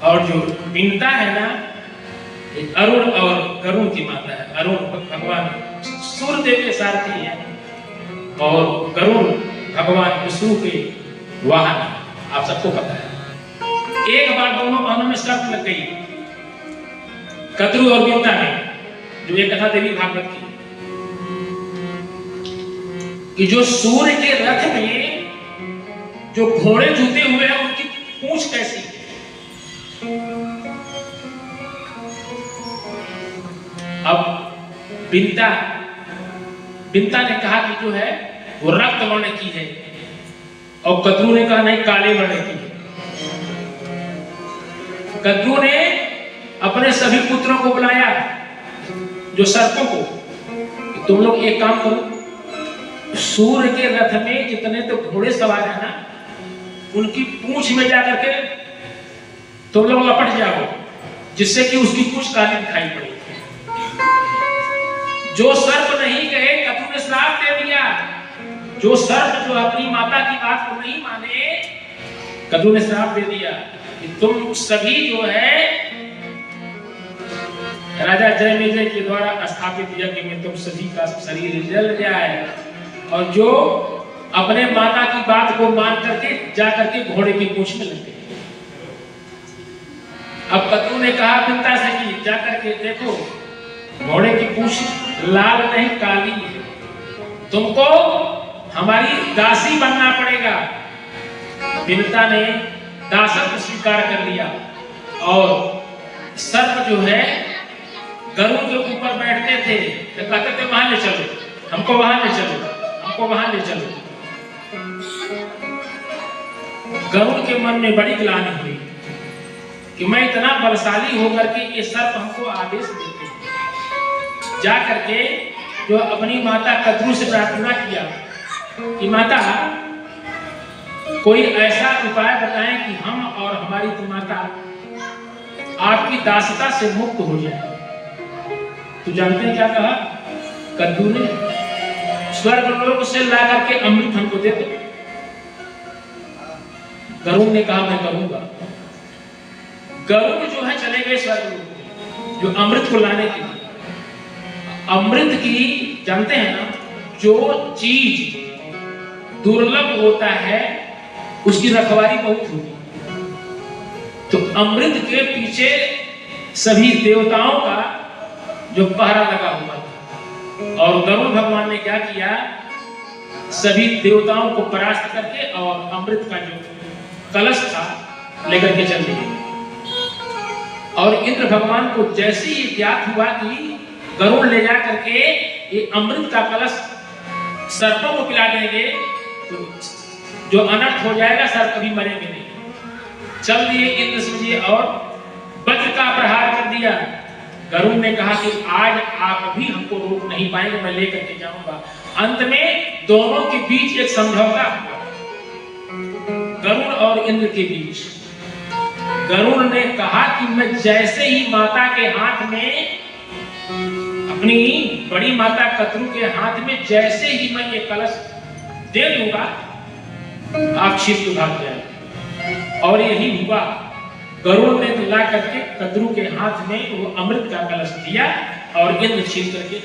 और जो बिनता है ना, अरुण और गरुण की माता है। अरुण भगवान सूर्यदेव के सारथी है और गरुण भगवान विष्णु के वाहन है, आप सबको पता है। एक बार दोनों बहनों में शर्त लग गई, कद्रू और बिनता में, जो ये कथा देवी भागवत की, कि जो सूर्य के रथ में जो घोड़े जुते हुए हैं उनकी पूंछ कैसी है। अब बिनता ने कहा कि जो है वो रक्त वर्ण की है, और कद्रू ने कहा नहीं, काले वर्ण की है। कद्रू ने अपने सभी पुत्रों को बुलाया, जो सर्पों को, कि तुम लोग एक काम करो, सूर्य के रथ में जितने तो घोड़े सवार है ना, उनकी पूंछ में जाकर के तुम लोग लपट जाओ, जिससे कि उसकी पूंछ काली दिखाई पड़े। जो सर्प नहीं गए, कद्रू ने श्राप दे दिया। जो सर्प जो अपनी माता की बात को नहीं माने, कद्रू ने श्राप दे दिया कि तुम सभी जो है राजा जयमेजय के द्वारा स्थापित यज्ञ में तुम सभी का शरीर जल जाए, और जो अपने माता की बात को मान करके जा करके घोड़े की पूंछ में लग गए। अब कद्रू ने कहा बिनता से कि जा करके देखो, घोड़े की पूंछ लाल नहीं काली है, तुमको हमारी दासी बनना पड़ेगा। बिनता ने दासत्व स्वीकार कर लिया, और सर्प जो है गरुड़ के ऊपर बैठते थे तो कहते थे वहां ले चलो, हमको वहां ले चलो, हमको वहां ले चलो। गरुड़ के मन में बड़ी ग्लानि हुई कि मैं इतना बलशाली होकर के ये सर्प हमको आदेश देते हैं। जा करके जो अपनी माता कद्रू से प्रार्थना किया कि माता कोई ऐसा उपाय बताएं कि हम और हमारी माता आपकी दासता से मुक्त हो जाए। तो जानते हैं क्या कहा कद्रू ने? स्वर्गलोक से ला करके अमृत हमको दे दो। गरुड़ ने कहा मैं करूंगा। गरुड़ जो है चले गए स्वर्गलोक में, जो अमृत को लाने के लिए। अमृत की जानते हैं ना, जो चीज दुर्लभ होता है उसकी रखवाली बहुत होती है। तो अमृत के पीछे सभी देवताओं का जो पहरा लगा हुआ था, और गरुड़ भगवान ने क्या किया, सभी देवताओं को परास्त करके और अमृत का जो कलश था लेकर के चल दिए। और इंद्र भगवान को जैसे ही ज्ञात हुआ कि गरुड़ ले जा करके ये अमृत का कलश सर्पों को पिला देंगे तो जो अनर्थ हो जाएगा, सर्प कभी मरेंगे नहीं। चल दिए इंद्र जी और वज्र का प्रहार कर दिया। गरुड़ ने कहा कि आज आप भी हमको रोक नहीं पाएंगे, मैं लेकर के जाऊंगा। अंत में दोनों के बीच एक समझौता हुआ, गरुड़ और इंद्र के बीच। गरुड़ ने कहा कि मैं जैसे ही माता के हाथ में, अपनी बड़ी माता कद्रू के हाथ में जैसे ही मैं ये कलश दे दूंगा, आप छिप भाग जाए। और यही हुआ। गरुड़ ने ला करके कद्रू के हाथ में वो अमृत का कलश दिया और इंद्र छीन करके